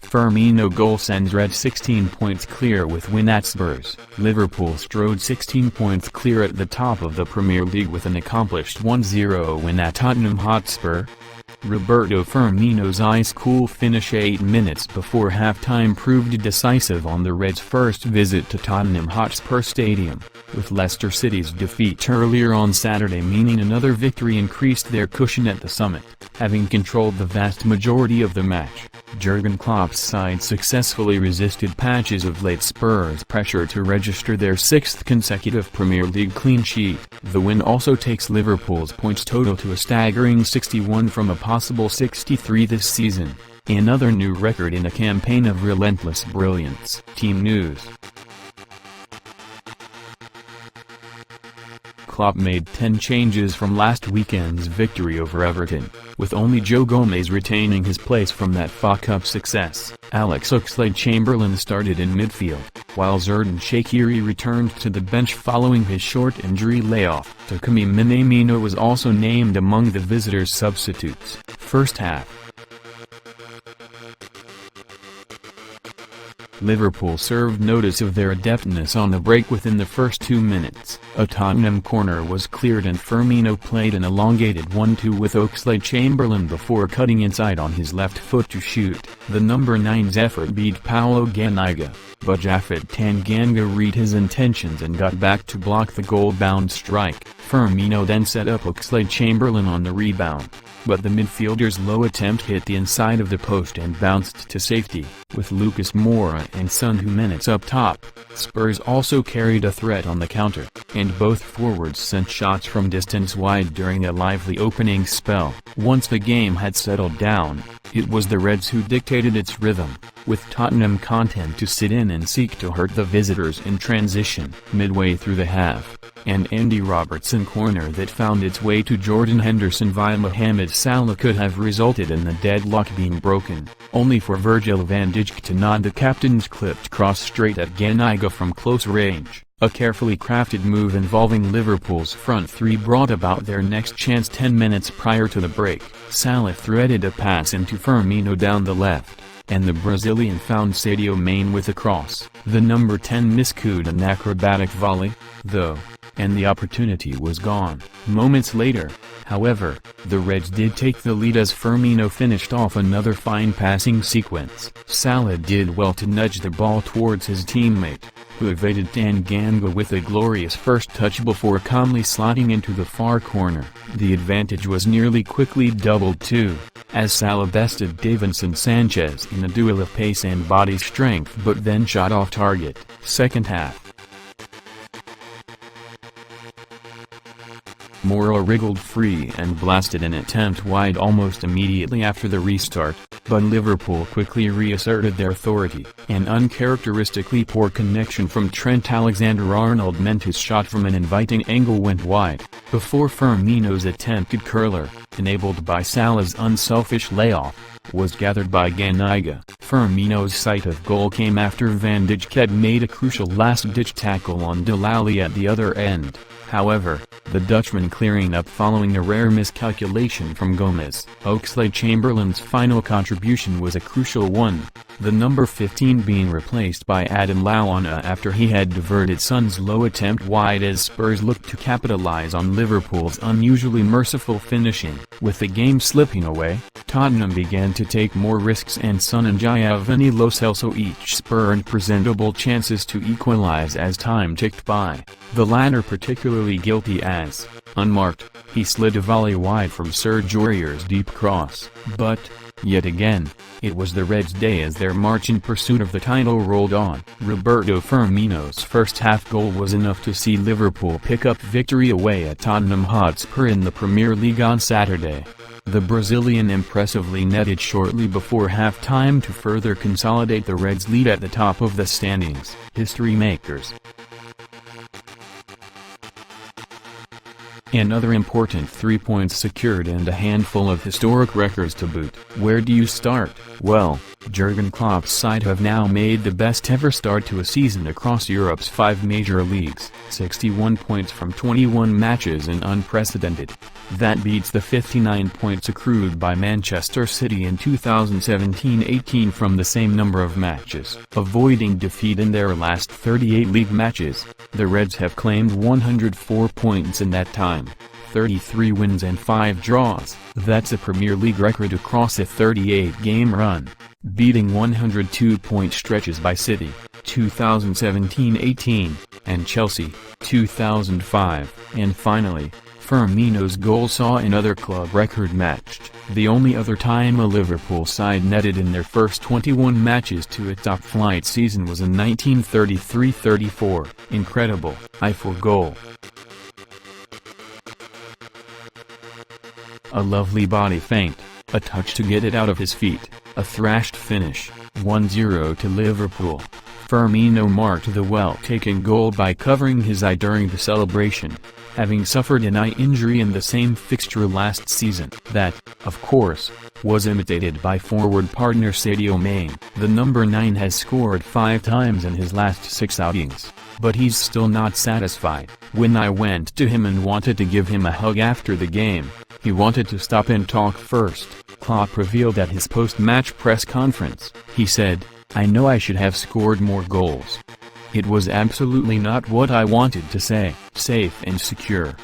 Firmino goal sends Reds 16 points clear with win at Spurs. Liverpool strode 16 points clear at the top of the Premier League with an accomplished 1-0 win at Tottenham Hotspur. Roberto Firmino's ice-cool finish 8 minutes before halftime proved decisive on the Reds' first visit to Tottenham Hotspur Stadium, with Leicester City's defeat earlier on Saturday meaning another victory increased their cushion at the summit. Having controlled the vast majority of the match, Jurgen Klopp's side successfully resisted patches of late Spurs pressure to register their 6th consecutive Premier League clean sheet. The win also takes Liverpool's points total to a staggering 61 from a possible 63 this season, another new record in a campaign of relentless brilliance. Team news. Klopp made 10 changes from last weekend's victory over Everton, with only Joe Gomez retaining his place from that FA Cup success. Alex Oxlade-Chamberlain started in midfield, while Xherdan Shaqiri returned to the bench following his short injury layoff. Takumi Minamino was also named among the visitors' substitutes. First half. Liverpool served notice of their adeptness on the break within the first 2 minutes. A Tottenham corner was cleared and Firmino played an elongated 1-2 with Oxlade-Chamberlain before cutting inside on his left foot to shoot. The number 9's effort beat Paulo Ganiga, but Japhet Tanganga read his intentions and got back to block the goal-bound strike. Firmino then set up Oxlade-Chamberlain on the rebound, but the midfielder's low attempt hit the inside of the post and bounced to safety. With Lucas Moura and Son Jimenez up top, Spurs also carried a threat on the counter, and both forwards sent shots from distance wide during a lively opening spell. Once the game had settled down, it was the Reds who dictated its rhythm, with Tottenham content to sit in and seek to hurt the visitors in transition. Midway through the half, an Andy Robertson corner that found its way to Jordan Henderson via Mohamed Salah could have resulted in the deadlock being broken, only for Virgil van Dijk to nod the captain's clipped cross straight at Ganiga from close range. A carefully crafted move involving Liverpool's front three brought about their next chance 10 minutes prior to the break. Salah threaded a pass into Firmino down the left, and the Brazilian found Sadio Mane with a cross. The number 10 miscued an acrobatic volley, though, and the opportunity was gone. Moments later, however, the Reds did take the lead as Firmino finished off another fine passing sequence. Salah did well to nudge the ball towards his teammate, who evaded Tanganga with a glorious first touch before calmly slotting into the far corner. The advantage was nearly quickly doubled too, as Salah bested Davinson Sanchez in a duel of pace and body strength but then shot off target. Second half. Moura wriggled free and blasted an attempt wide almost immediately after the restart, but Liverpool quickly reasserted their authority. An uncharacteristically poor connection from Trent Alexander-Arnold meant his shot from an inviting angle went wide, before Firmino's attempted curler, enabled by Salah's unselfish layoff, was gathered by Ganiga. Firmino's sight of goal came after Van Dijk had made a crucial last-ditch tackle on Delali at the other end. However, the Dutchman clearing up following a rare miscalculation from Gomez. Oxlade-Chamberlain's final contribution was a crucial one, the number 15 being replaced by Adam Lallana after he had diverted Son's low attempt wide as Spurs looked to capitalize on Liverpool's unusually merciful finishing. With the game slipping away, Tottenham began to take more risks and Son and Giovanni Lo Celso each spurned presentable chances to equalize as time ticked by, the latter particularly guilty as, unmarked, he slid a volley wide from Serge Aurier's deep cross. But, yet again, it was the Reds' day as their march in pursuit of the title rolled on. Roberto Firmino's first half goal was enough to see Liverpool pick up victory away at Tottenham Hotspur in the Premier League on Saturday. The Brazilian impressively netted shortly before half-time to further consolidate the Reds' lead at the top of the standings. History makers. Another important 3 points secured and a handful of historic records to boot. Where do you start? Well, Jurgen Klopp's side have now made the best ever start to a season across Europe's 5 major leagues, 61 points from 21 matches and unprecedented. That beats the 59 points accrued by Manchester City in 2017-18 from the same number of matches. Avoiding defeat in their last 38 league matches, the Reds have claimed 104 points in that time. 33 wins and 5 draws. That's a Premier League record across a 38-game run, beating 102-point stretches by City, 2017-18, and Chelsea, 2005. And finally, Firmino's goal saw another club record matched. The only other time a Liverpool side netted in their first 21 matches to a top-flight season was in 1933-34. Incredible. Eiffel goal. A lovely body feint, a touch to get it out of his feet, a thrashed finish, 1-0 to Liverpool. Firmino marked the well-taken goal by covering his eye during the celebration, having suffered an eye injury in the same fixture last season. That, of course, was imitated by forward partner Sadio Mane. The number 9 has scored 5 times in his last 6 outings, but he's still not satisfied. When I went to him and wanted to give him a hug after the game, he wanted to stop and talk first, Klopp revealed at his post-match press conference. He said, "I know I should have scored more goals. It was absolutely not what I wanted to say." Safe and secure.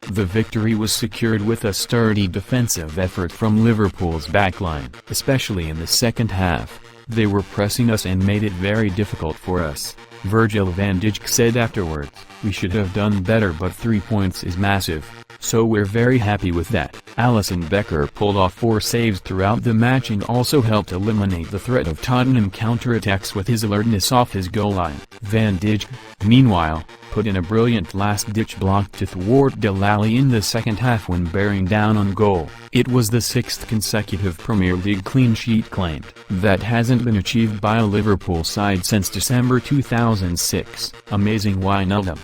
The victory was secured with a sturdy defensive effort from Liverpool's backline, especially in the second half. They were pressing us and made it very difficult for us, Virgil van Dijk said afterwards. We should have done better, but 3 points is massive, so we're very happy with that. Alisson Becker pulled off 4 saves throughout the match and also helped eliminate the threat of Tottenham counterattacks with his alertness off his goal line. Van Dijk, meanwhile, put in a brilliant last-ditch block to thwart Dele Alli in the second half when bearing down on goal. It was the 6th consecutive Premier League clean sheet claimed. That hasn't been achieved by a Liverpool side since December 2006. Amazing Wijnaldum.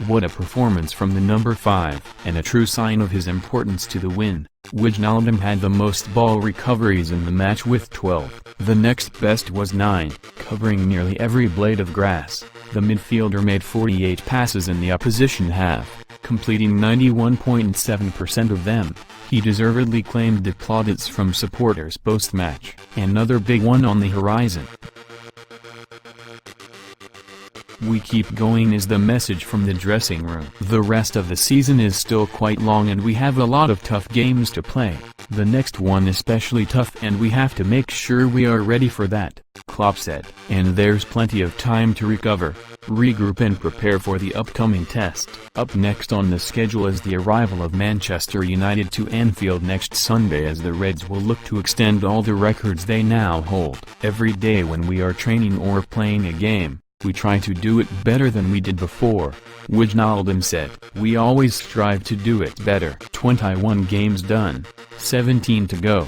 What a performance from the number 5, and a true sign of his importance to the win. Wijnaldum had the most ball recoveries in the match with 12. The next best was 9, covering nearly every blade of grass. The midfielder made 48 passes in the opposition half, completing 91.7% of them. He deservedly claimed the plaudits from supporters post-match. Another big one on the horizon. "We keep going" is the message from the dressing room. The rest of the season is still quite long and we have a lot of tough games to play. The next one especially tough, and we have to make sure we are ready for that, Klopp said. And there's plenty of time to recover, regroup and prepare for the upcoming test. Up next on the schedule is the arrival of Manchester United to Anfield next Sunday, as the Reds will look to extend all the records they now hold. Every day when we are training or playing a game, we try to do it better than we did before, Wijnaldum said. We always strive to do it better. 21 games done, 17 to go.